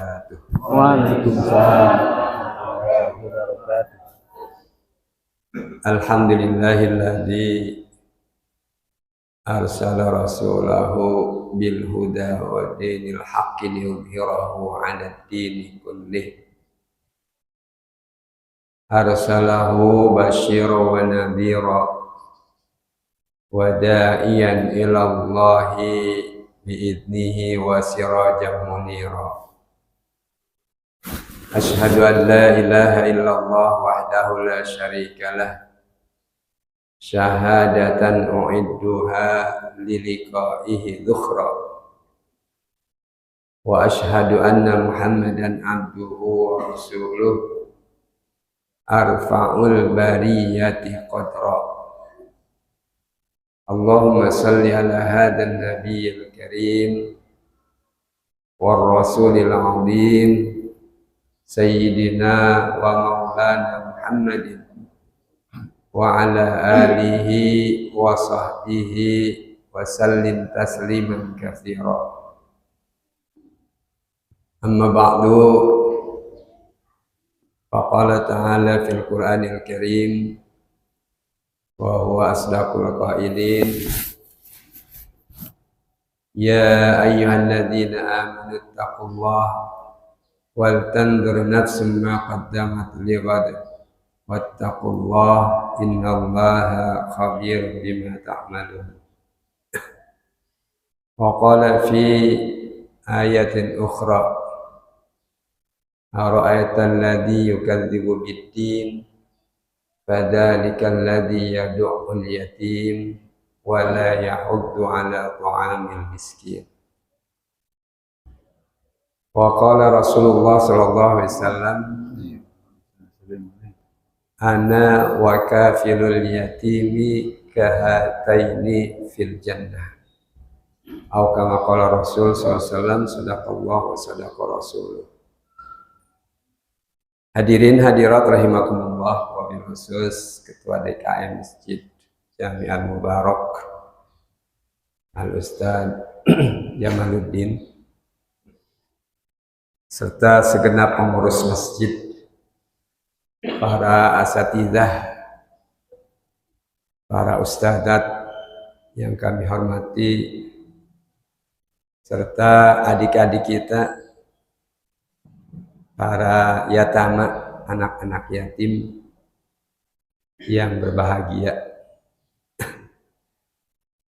wabarakatuh. Waalaikumsalam warahmatullahi wabarakatuh. Alhamdulillahilladzi arsala rasulahu bil huda wa dinil haqqi liyudhhirahu 'ala ad-dini kullih. Arsalahu basyiran wa nadhira wa da'iyan ila Allahi bi'idnihi wa sirajan munira. Ashhadu an la ilaha illallah wahdahu la syarika lah syahadatan u'idduha liliqa'ihi dhukhra wa ashhadu anna Muhammadan abduhu wa rasuluh arfa'ul bariyati qadra. Allahumma salli ala hadzal nabiyil karim war rasulil azim sayyidina wa maulana Muhammadin wa ala alihi wa sahbihi wa sallim tasliman katsira. Amma ba'du, faqala ta'ala fil Qur'anil Karim wa huwa asdaqul qailin, ya ayyuhalladzina amanu taqullaha wal tanzur nafsum ma qaddamat lighad wattaqullaha innallaha khabirun bima ta'malun. Wa qala fi ayatin ukhra, ara'aita alladhi yukadzibu bid-din fadzalika alladhi yad'ul yatim wa la yahuddu 'ala ta'amil miskin. Wa qala Rasulullah sallallahu alaihi wasallam, ana wa kafilul yatimi kahataini fil jannah. Atau kama qala Rasul sallallahu alaihi wasallam, sadaqallahu wa sadaqa rasuluh. Hadirin hadirat rahimakumullah, wabil khusus Ketua DKM Masjid Jami'al Mubarak Al Ustaz Jamaluddin serta segenap pengurus masjid, para asatidzah, para ustadzat yang kami hormati, serta adik-adik kita, para yatama, anak-anak yatim yang berbahagia.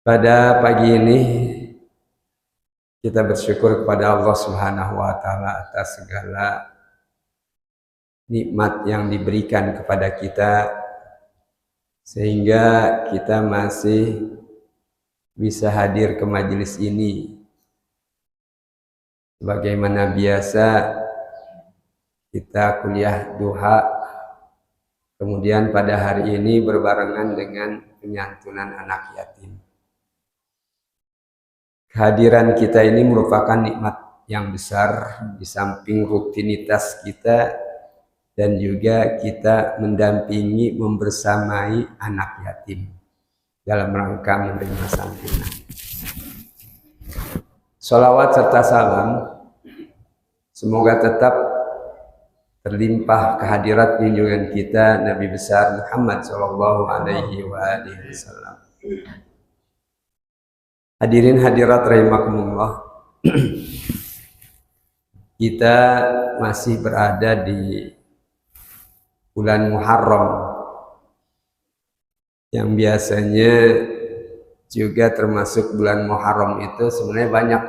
Pada pagi ini kita bersyukur kepada Allah Subhanahu wa taala atas segala nikmat yang diberikan kepada kita sehingga kita masih bisa hadir ke majelis ini. Sebagaimana biasa kita kuliah duha, kemudian pada hari ini berbarengan dengan penyantunan anak yatim. Kehadiran kita ini merupakan nikmat yang besar di samping rutinitas kita dan juga kita mendampingi, membersamai anak yatim dalam rangka menerima santunan. Sholawat serta salam semoga tetap terlimpah kehadirat junjungan kita Nabi besar Muhammad sallallahu alaihi wasallam. Hadirin hadirat rahimakumullah, kita masih berada di bulan Muharram yang biasanya juga termasuk bulan Muharram itu sebenarnya banyak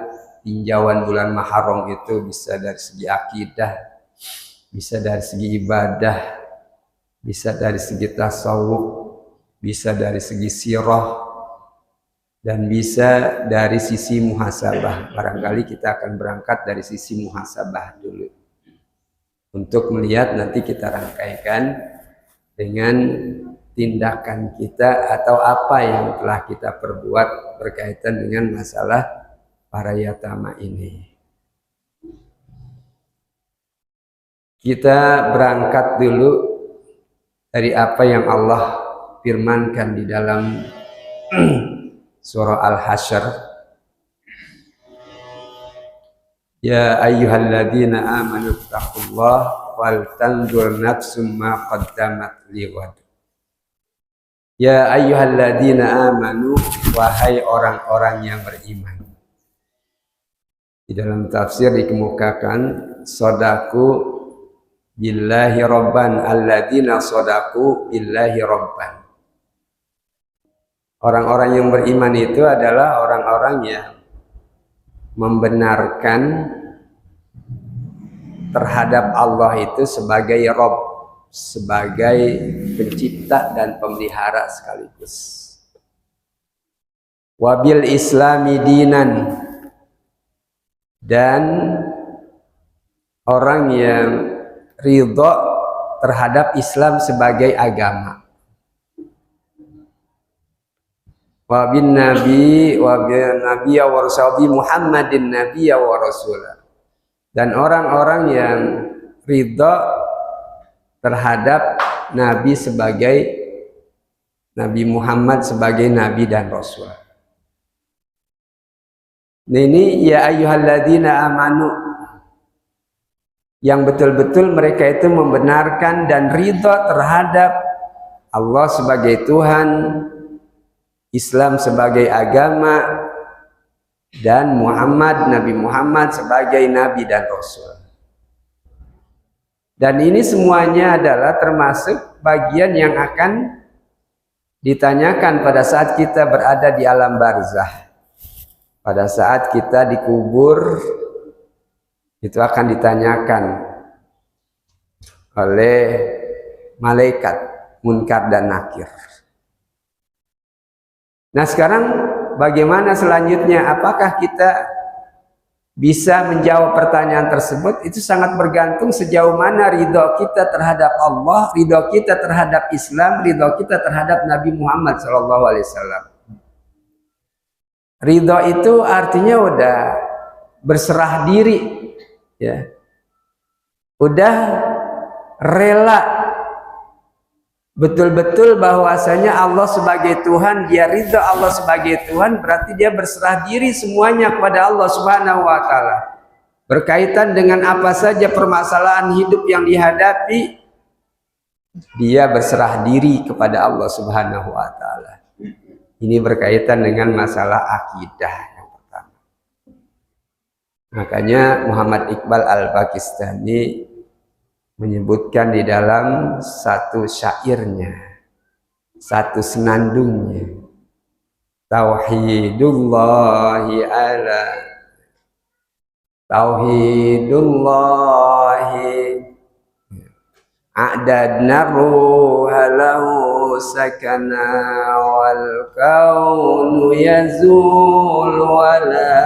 tinjauan bulan Muharram itu, bisa dari segi akidah, bisa dari segi ibadah, bisa dari segi tasawuf, bisa dari segi sirah, dan bisa dari sisi muhasabah. Barangkali kita akan berangkat dari sisi muhasabah dulu untuk melihat, nanti kita rangkaikan dengan tindakan kita atau apa yang telah kita perbuat berkaitan dengan masalah para yatama ini. Kita berangkat dulu dari apa yang Allah firmankan di dalam surah Al-Hasyr. Ya ayyuhalladzina amanu taqullaha wal tanzur nafsum ma qaddamat lighad. Ya ayyuhalladzina amanu, wahai orang-orang yang beriman. Di dalam tafsir dikemukakan sodaku billahi robban, alladzina sodaku billahi robban. Orang-orang yang beriman itu adalah orang-orang yang membenarkan terhadap Allah itu sebagai Rob, sebagai pencipta dan pemelihara sekaligus. Wabil islami dinan, dan orang yang ridho terhadap Islam sebagai agama. Wabin nabi wa rasul Muhammadin nabiyya wa rasulah, dan orang-orang yang ridho terhadap Nabi sebagai Nabi Muhammad sebagai Nabi dan Rasul. Nah, ini ya ayyuhalladzina amanu, yang betul-betul mereka itu membenarkan dan ridho terhadap Allah sebagai Tuhan, Islam sebagai agama, dan Nabi Muhammad sebagai Nabi dan Rasul. Dan ini semuanya adalah termasuk bagian yang akan ditanyakan pada saat kita berada di alam barzah. Pada saat kita dikubur, itu akan ditanyakan oleh malaikat Munkar dan Nakir. Nah, sekarang bagaimana selanjutnya? Apakah kita bisa menjawab pertanyaan tersebut? Itu sangat bergantung sejauh mana ridho kita terhadap Allah, ridho kita terhadap Islam, ridho kita terhadap Nabi Muhammad SAW. Ridho itu artinya udah berserah diri, ya, udah rela betul-betul bahwasanya Allah sebagai Tuhan, dia ridho Allah sebagai Tuhan, berarti dia berserah diri semuanya kepada Allah Subhanahu wa taala. Berkaitan dengan apa saja permasalahan hidup yang dihadapi, dia berserah diri kepada Allah Subhanahu wa taala. Ini berkaitan dengan masalah akidah yang pertama. Makanya Muhammad Iqbal Al-Pakistani menyebutkan di dalam satu syairnya, satu senandungnya, tauhidullahi a'dadna ruhalahu sakana wal kaunu yazul wala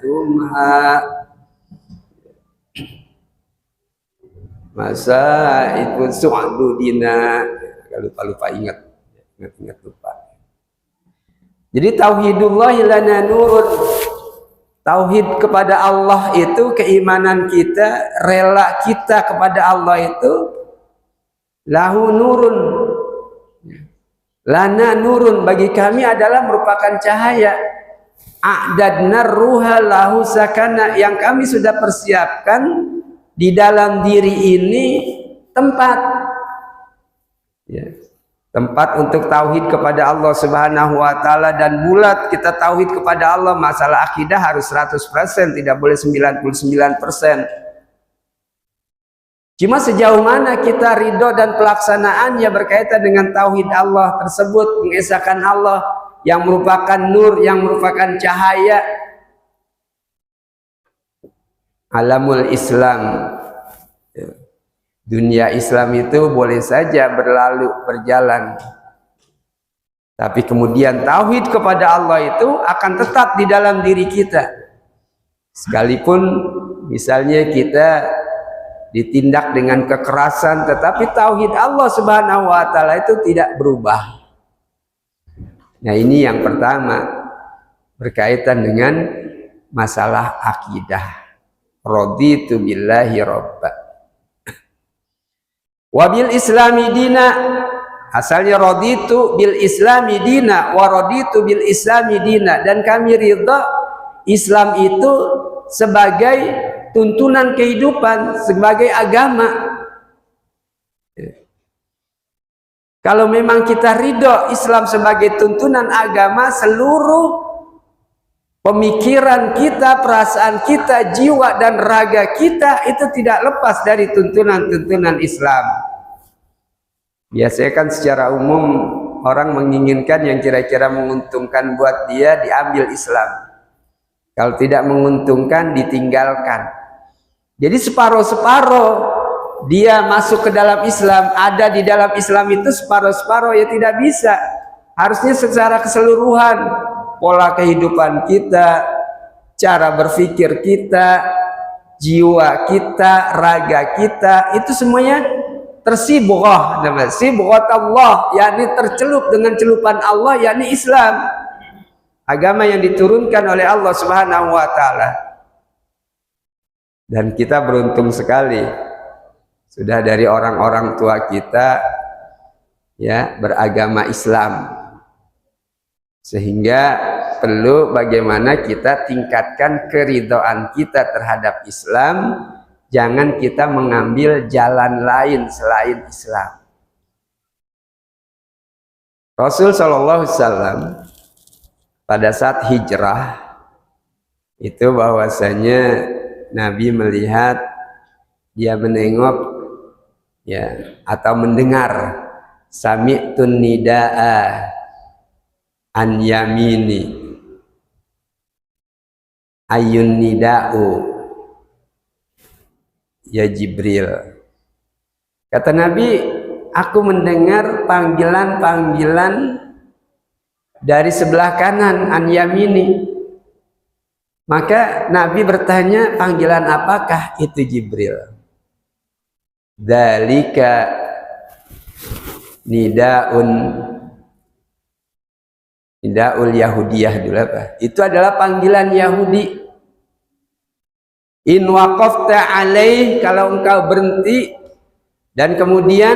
tumha masa itu su'adudina. Lupa ingat lupa. Jadi tauhidullah lana nurun, tauhid kepada Allah itu keimanan kita, rela kita kepada Allah itu lahu nurun, lana nurun, bagi kami adalah merupakan cahaya. A'dadna ruha lahu sakana, yang kami sudah persiapkan di dalam diri ini tempat, ya, tempat untuk tauhid kepada Allah Subhanahu wa taala. Dan bulat kita tauhid kepada Allah, masalah akidah harus 100%, tidak boleh 99%. Cuma sejauh mana kita ridho dan pelaksanaannya berkaitan dengan tauhid Allah tersebut, mengesahkan Allah yang merupakan nur, yang merupakan cahaya. Alamul Islam, dunia Islam itu boleh saja berlalu, berjalan, tapi kemudian tauhid kepada Allah itu akan tetap di dalam diri kita. Sekalipun misalnya kita ditindak dengan kekerasan, tetapi tauhid Allah Subhanahu wa taala itu tidak berubah. Nah, ini yang pertama berkaitan dengan masalah akidah. Raditu billahi robba wabil islami dina, asalnya raditu bil islami dina wa raditu bil islami dina, dan kami ridha Islam itu sebagai tuntunan kehidupan, sebagai agama. Kalau memang kita ridho Islam sebagai tuntunan agama, seluruh pemikiran kita, perasaan kita, jiwa dan raga kita itu tidak lepas dari tuntunan-tuntunan Islam. Biasanya kan secara umum orang menginginkan yang kira-kira menguntungkan buat dia diambil Islam. Kalau tidak menguntungkan ditinggalkan. Jadi separuh-separuh dia masuk ke dalam Islam, ada di dalam Islam itu separuh-separuh, ya tidak bisa. Harusnya secara keseluruhan, pola kehidupan kita, cara berpikir kita, jiwa kita, raga kita, itu semuanya tersibghah, namanya sibghat Allah, yakni tercelup dengan celupan Allah, yakni Islam, agama yang diturunkan oleh Allah Subhanahu wa taala. Dan kita beruntung sekali sudah dari orang-orang tua kita ya beragama Islam, sehingga perlu bagaimana kita tingkatkan keridhaan kita terhadap Islam. Jangan kita mengambil jalan lain selain Islam. Rasul Shallallahu Alaihi Wasallam pada saat hijrah itu bahwasanya Nabi melihat, dia menengok ya atau mendengar, sami'tun nida'a an yamini ayun nida'u ya Jibril. Kata Nabi, aku mendengar panggilan-panggilan dari sebelah kanan, an yamini. Maka Nabi bertanya, panggilan apakah itu Jibril? Dzalika nidaul Yahudiyah dulu apa? Itu adalah panggilan Yahudi. In waqafta alaih, kalau engkau berhenti dan kemudian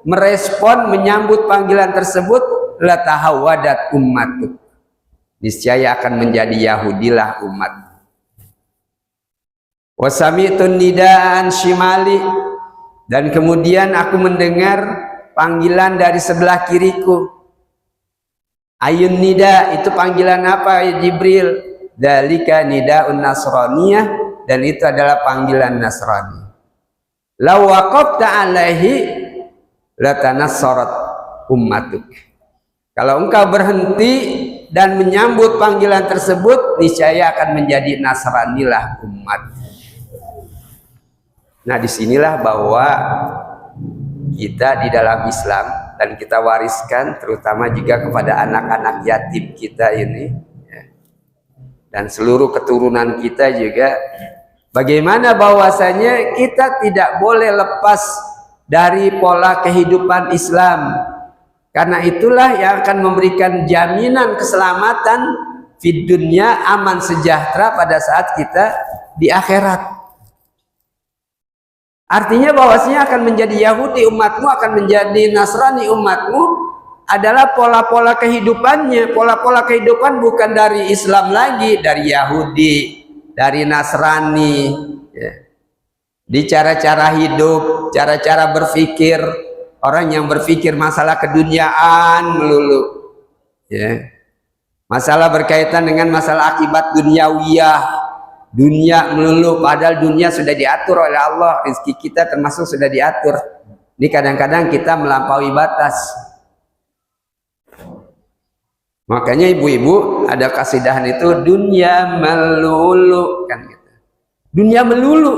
merespon, menyambut panggilan tersebut, la tahawwadat ummatuk, niscaya akan menjadi Yahudilah umat. Wasami'tun nidaan shimali, dan kemudian aku mendengar panggilan dari sebelah kiriku. Ayun nida, itu panggilan apa ya Jibril? Dzalika nidaun nasraniyah, dan itu adalah panggilan Nasrani. Law waqafta alaihi latanassarat ummatuk. Kalau engkau berhenti dan menyambut panggilan tersebut, niscaya akan menjadi Nasranilah umat. Nah, disinilah bahwa kita di dalam Islam, dan kita wariskan terutama juga kepada anak-anak yatim kita ini ya, dan seluruh keturunan kita juga, bagaimana bahwasanya kita tidak boleh lepas dari pola kehidupan Islam, karena itulah yang akan memberikan jaminan keselamatan di dunia, aman sejahtera pada saat kita di akhirat. Artinya bahwasanya akan menjadi Yahudi umatmu, akan menjadi Nasrani umatmu, adalah pola-pola kehidupannya. Pola-pola kehidupan bukan dari Islam lagi, dari Yahudi, dari Nasrani ya. Di cara-cara hidup, cara-cara berpikir, orang yang berpikir masalah keduniaan melulu ya. Masalah berkaitan dengan masalah akibat duniawiyah, dunia melulu, padahal dunia sudah diatur oleh Allah, rezeki kita termasuk sudah diatur. Ini kadang-kadang kita melampaui batas. Makanya ibu-ibu ada kasidahan itu, dunia melulu kan gitu. Dunia melulu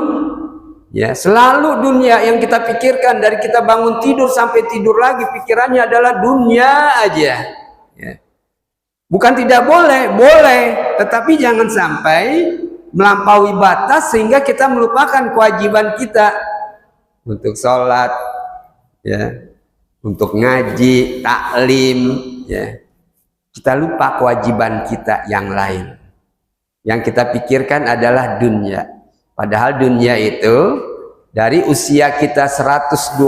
ya, selalu dunia yang kita pikirkan, dari kita bangun tidur sampai tidur lagi pikirannya adalah dunia aja ya. Bukan tidak boleh, boleh, tetapi jangan sampai melampaui batas sehingga kita melupakan kewajiban kita untuk sholat ya, untuk ngaji, taklim ya. Kita lupa kewajiban kita yang lain. Yang kita pikirkan adalah dunia. Padahal dunia itu dari usia kita 120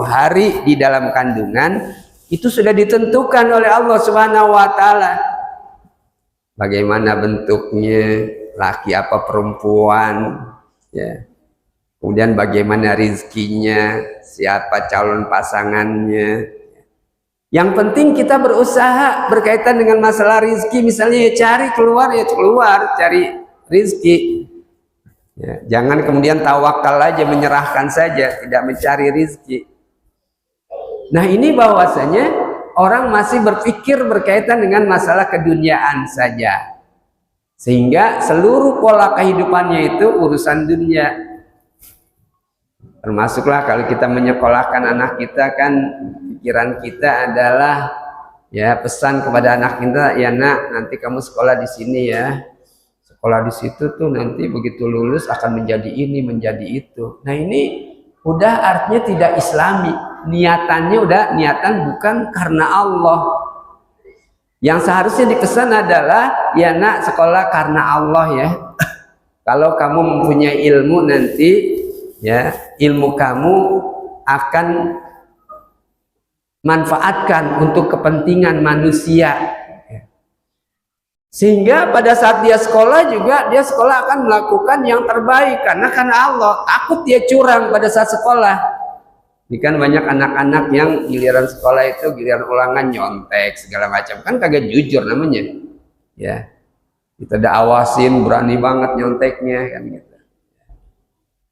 hari di dalam kandungan itu sudah ditentukan oleh Allah Subhanahu wa taala. Bagaimana bentuknya, laki apa perempuan, ya. Kemudian bagaimana rizkinya, siapa calon pasangannya. Yang penting kita berusaha berkaitan dengan masalah rizki, misalnya ya cari keluar, cari rizki. Ya, jangan kemudian tawakal aja, menyerahkan saja, tidak mencari rizki. Nah ini bahwasanya orang masih berpikir berkaitan dengan masalah keduniaan saja. Sehingga seluruh pola kehidupannya itu urusan dunia. Termasuklah kalau kita menyekolahkan anak kita, kan pikiran kita adalah ya pesan kepada anak kita, ya nak, nanti kamu sekolah di sini ya, sekolah di situ tuh nanti begitu lulus akan menjadi ini menjadi itu. Nah ini udah artinya tidak islami, niatannya udah niatan bukan karena Allah. Yang seharusnya dipesan adalah ya nak, sekolah karena Allah ya. Kalau kamu mempunyai ilmu nanti ya, ilmu kamu akan manfaatkan untuk kepentingan manusia. Sehingga pada saat dia sekolah juga, dia sekolah akan melakukan yang terbaik karena Allah. Takut dia curang pada saat sekolah. Ini kan banyak anak-anak yang giliran sekolah itu, giliran ulangan nyontek segala macam, kan kagak jujur namanya. Ya, kita udah awasin, berani banget nyonteknya kan gitu.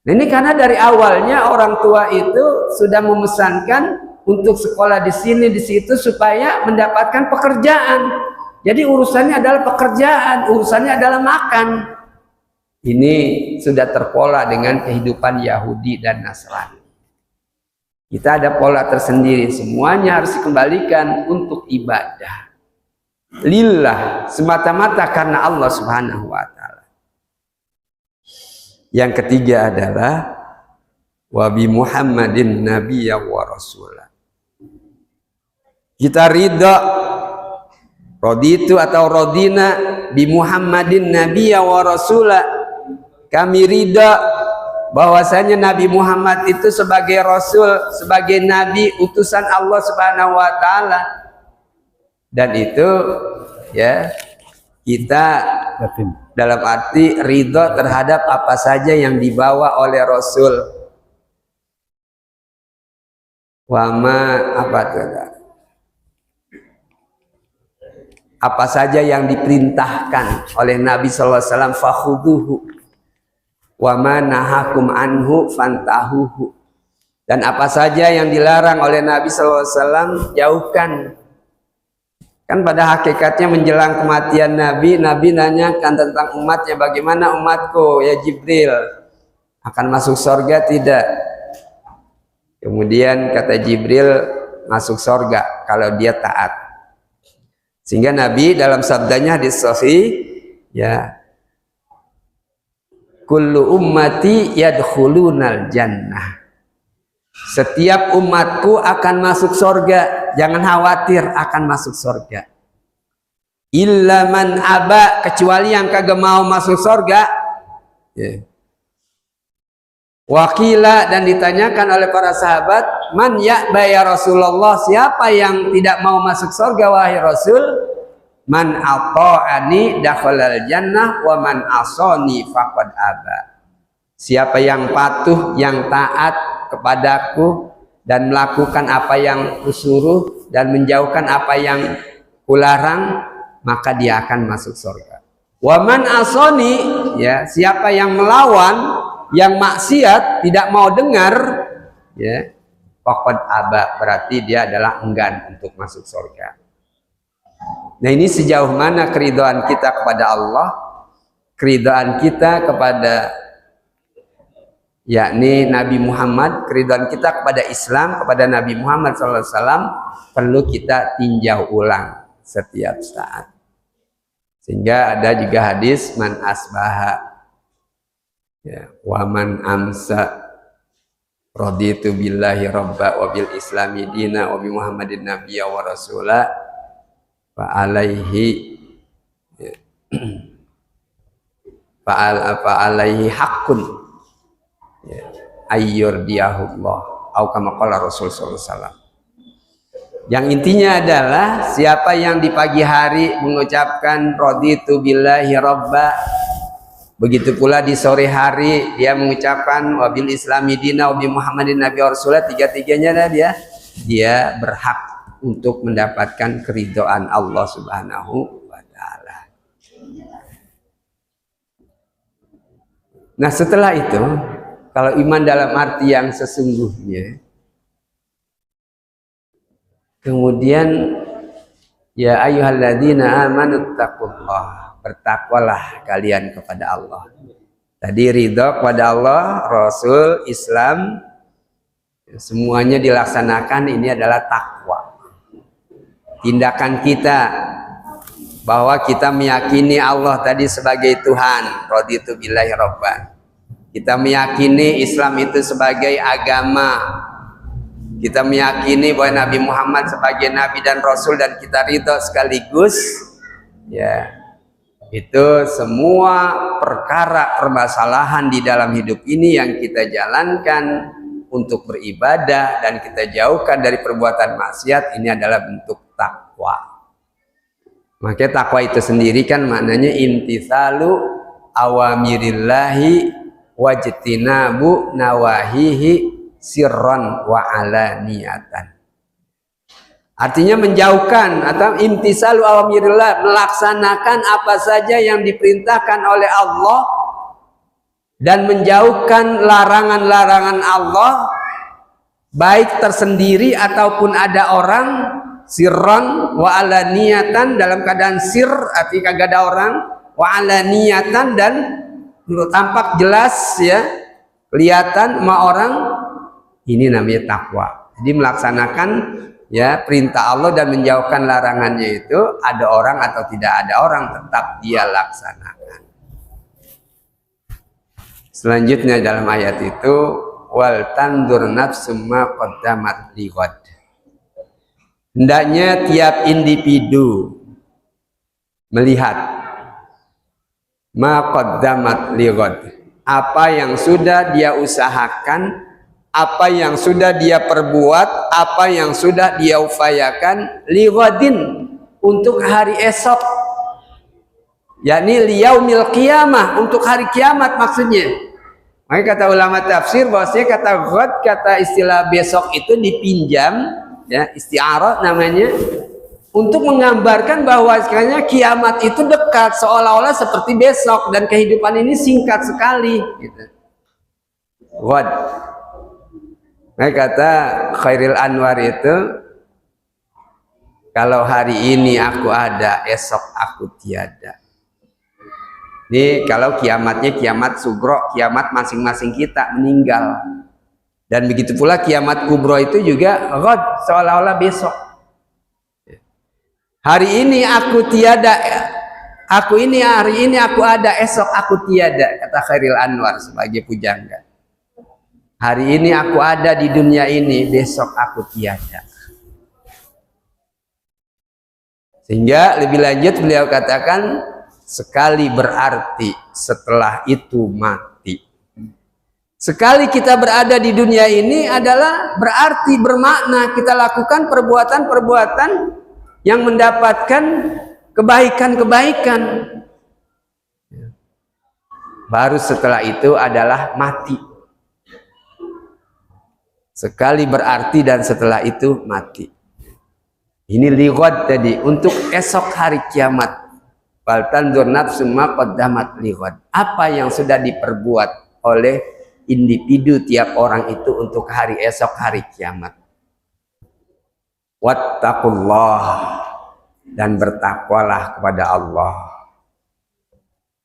Nah ini karena dari awalnya orang tua itu sudah memesankan untuk sekolah di sini di situ supaya mendapatkan pekerjaan. Jadi urusannya adalah pekerjaan, urusannya adalah makan. Ini sudah terpola dengan kehidupan Yahudi dan Nasrani. Kita ada pola tersendiri, semuanya harus dikembalikan untuk ibadah. Lillah, semata-mata karena Allah Subhanahu wa Ta'ala. Yang ketiga adalah wabi Muhammadin nabiyya wa rasulah. Kita ridha, raditu atau radina bi Muhammadin nabiyya wa rasulah. Kami ridha bahwasanya Nabi Muhammad itu sebagai rasul, sebagai nabi utusan Allah Subhanahu wa Ta'ala. Dan itu ya kita dalam arti ridho terhadap apa saja yang dibawa oleh Rasul. Apa saja yang diperintahkan oleh Nabi sallallahu alaihi wasallam, fakhuduhu wa ma nahakum anhu fantahuhu. Dan apa saja yang dilarang oleh Nabi sallallahu alaihi wasallam, jauhkan. Kan pada hakikatnya menjelang kematian Nabi nanyakan tentang umatnya, bagaimana umatku ya Jibril, akan masuk surga tidak? Kemudian kata Jibril, masuk surga kalau dia taat. Sehingga Nabi dalam sabdanya di Sahih ya, kullu ummati yadkhulunal jannah. Setiap umatku akan masuk surga, jangan khawatir akan masuk surga. Illa man aba, kecuali yang kagak mau masuk surga. Ya. Wakila, dan ditanyakan oleh para sahabat, man ya'ba ya Rasulullah, siapa yang tidak mau masuk surga wahai Rasul? Man ata'ani dakhalal jannah wa man asani faqad aba. Siapa yang patuh, yang taat kepadaku dan melakukan apa yang kusuruh dan menjauhkan apa yang kularang, maka dia akan masuk surga. Wa man asani, ya, siapa yang melawan, yang maksiat, tidak mau dengar, ya, faqad aba, berarti dia adalah enggan untuk masuk surga. Nah ini sejauh mana keridhaan kita kepada Allah, keridhaan kita kepada yakni Nabi Muhammad, keridhaan kita kepada Islam, kepada Nabi Muhammad SAW, perlu kita tinjau ulang setiap saat. Sehingga ada juga hadis, man asbaha ya, wa man amsa raditu billahi rabba wa bil islami dina wa bi Muhammadin nabiyya wa rasula fa alaihi ya, fa alaihi haqqun ya, ayyurdiyahullah au kama qala Rasul sallallahu alaihi wasallam. Yang intinya adalah siapa yang di pagi hari mengucapkan raditu billahi rabba Begitu pula di sore hari dia mengucapkan wabil islami dina wabi muhammadin nabi rasulullah, tiga-tiganya dia berhak untuk mendapatkan keridhaan Allah Subhanahu wa taala. Nah, setelah itu kalau iman dalam arti yang sesungguhnya, kemudian ya ayyuhalladzina amanu taqullah, bertakwalah kalian kepada Allah. Tadi ridho kepada Allah, Rasul, Islam, semuanya dilaksanakan, ini adalah takwa. Tindakan kita bahwa kita meyakini Allah tadi sebagai Tuhan, raditu billahi rabban. Kita meyakini Islam itu sebagai agama. Kita meyakini bahwa Nabi Muhammad sebagai Nabi dan Rasul, dan kita ridho sekaligus. Ya, itu semua perkara permasalahan di dalam hidup ini yang kita jalankan untuk beribadah dan kita jauhkan dari perbuatan maksiat, ini adalah bentuk takwa. Makanya takwa itu sendiri kan maknanya imtitsalu awamirillahi wajtinabu nawahihi sirran wa alaniyatan. Artinya menjauhkan atau imtisalu awamirillah, melaksanakan apa saja yang diperintahkan oleh Allah dan menjauhkan larangan-larangan Allah, baik tersendiri ataupun ada orang, sirran wa alaniyatan, dalam keadaan sir artinya kagak ada orang, wa alaniyatan dan tampak jelas ya, kelihatan sama orang, ini namanya takwa. Jadi melaksanakan ya perintah Allah dan menjauhkan larangannya itu, ada orang atau tidak ada orang tetap dia laksanakan. Selanjutnya dalam ayat itu wal tandur nafsum ma qaddamat lighad. Hendaknya tiap individu melihat ma qaddamat lighad, apa yang sudah dia usahakan, apa yang sudah dia perbuat, apa yang sudah dia upayakan lighadin, untuk hari esok, yakni liyaumil qiyamah, untuk hari kiamat maksudnya. Makanya kata ulama tafsir bahwasanya kata ghad, kata istilah besok itu dipinjam ya, isti'arah namanya, untuk menggambarkan bahwa sebenarnya kiamat itu dekat, seolah-olah seperti besok, dan kehidupan ini singkat sekali gitu. Ghad. Nah, kata Khairil Anwar itu, kalau hari ini aku ada, esok aku tiada. Ini kalau kiamatnya kiamat sugro, kiamat masing-masing kita meninggal. Dan begitu pula kiamat kubro itu juga ghad, seolah-olah besok. Hari ini aku tiada, hari ini aku ada, esok aku tiada, kata Khairil Anwar sebagai pujangga. Hari ini aku ada di dunia ini, besok aku tiada. Sehingga lebih lanjut beliau katakan, sekali berarti setelah itu mati. Sekali kita berada di dunia ini adalah berarti, bermakna kita lakukan perbuatan-perbuatan yang mendapatkan kebaikan-kebaikan. Baru setelah itu adalah mati. Sekali berarti dan setelah itu mati. Ini lighad tadi, untuk esok hari kiamat. Fal tanzur nafsum ma qaddamat lighad. Apa yang sudah diperbuat oleh individu tiap orang itu untuk hari esok, hari kiamat. Wattaqullah, dan bertakwalah kepada Allah.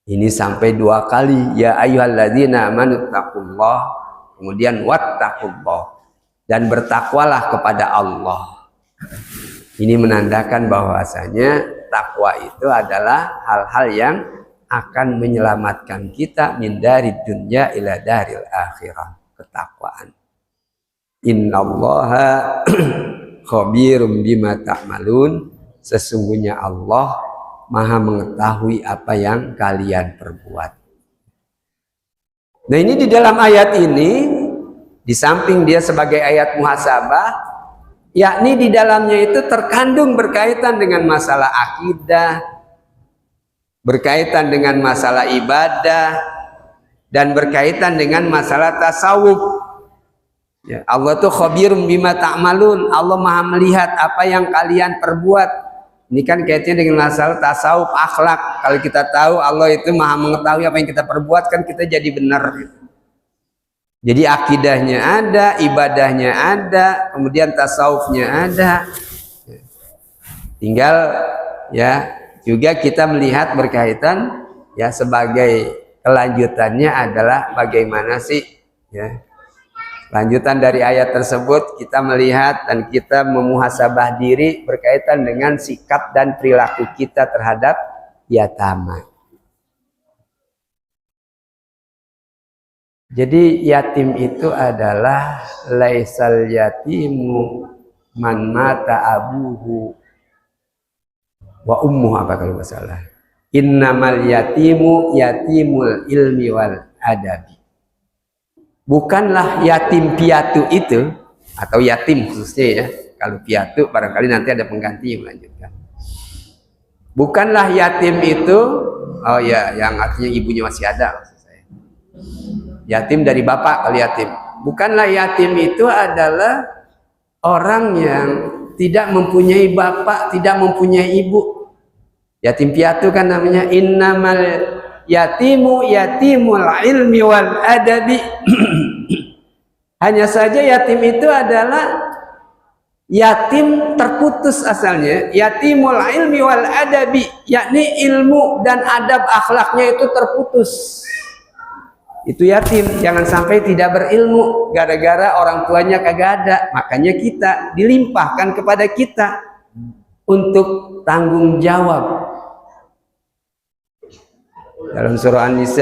Ini sampai 2 kali, ya ayyuhalladzina amanu taqullah, kemudian wattaqullah, dan bertakwalah kepada Allah. Ini menandakan bahwasanya takwa itu adalah hal-hal yang akan menyelamatkan kita min dari dunya ila daril akhirah, ketakwaan. Innallaha khabirum bima ta'malun, sesungguhnya Allah Maha mengetahui apa yang kalian perbuat. Nah, ini di dalam ayat ini, di samping dia sebagai ayat muhasabah, yakni di dalamnya itu terkandung berkaitan dengan masalah akidah, berkaitan dengan masalah ibadah, dan berkaitan dengan masalah tasawuf. Ya, Allah tuh khabirum bima ta'malun. Allah maha melihat apa yang kalian perbuat. Ini kan kaitannya dengan masalah tasawuf, akhlak. Kalau kita tahu Allah itu maha mengetahui apa yang kita perbuat, kan kita jadi benar. Jadi akidahnya ada, ibadahnya ada, kemudian tasawufnya ada. Tinggal ya juga kita melihat berkaitan ya sebagai kelanjutannya adalah bagaimana sih ya. Lanjutan dari ayat tersebut kita melihat dan kita memuhasabah diri berkaitan dengan sikap dan perilaku kita terhadap yatama. Jadi yatim itu adalah laisal yatimu man mata abuhu wa ummuhu, apa kalau nggak salah. Innamal yatimu yatimul ilmi wal adabi. Bukanlah yatim piatu itu, atau yatim khususnya ya, kalau piatu barangkali nanti ada pengganti yang melanjutkan. Bukanlah yatim itu, oh ya, yang artinya ibunya masih ada maksud saya. Yatim dari bapak kalau yatim. Bukanlah yatim itu adalah orang yang tidak mempunyai bapak, tidak mempunyai ibu. Yatim piatu kan namanya. Innamal yatimu yatimul ilmi wal adabi. Hanya saja yatim itu adalah yatim terputus asalnya. Yatimul ilmi wal adabi, yakni ilmu dan adab akhlaknya itu terputus. Itu yatim. Jangan sampai tidak berilmu gara-gara orang tuanya kagak ada. Makanya kita dilimpahkan kepada kita untuk tanggung jawab. Dalam surah An-Nisa